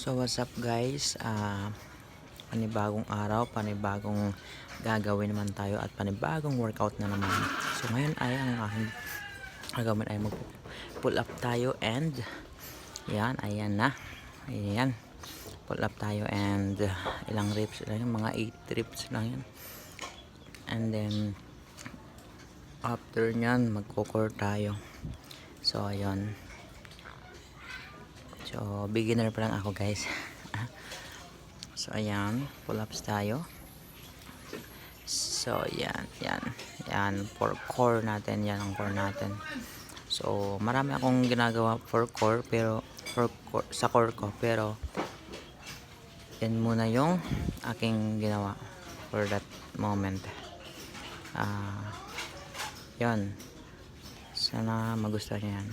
So what's up guys, panibagong araw, panibagong gagawin naman tayo at panibagong workout na naman. So ngayon ay ang aking gagawin ay mag pull up tayo and yan, ayan na, ayan, pull up tayo and ilang reps lang yan, mga 8 reps lang yan. And then after nyan magko-core tayo. So ayun, so beginner pa lang ako guys. So ayan, pull ups tayo. So yan for core natin, yan ang core natin. So marami akong ginagawa for core, pero sa core ko, pero yan muna yung aking ginawa for that moment. Yan, sana magustuhan niyo yan.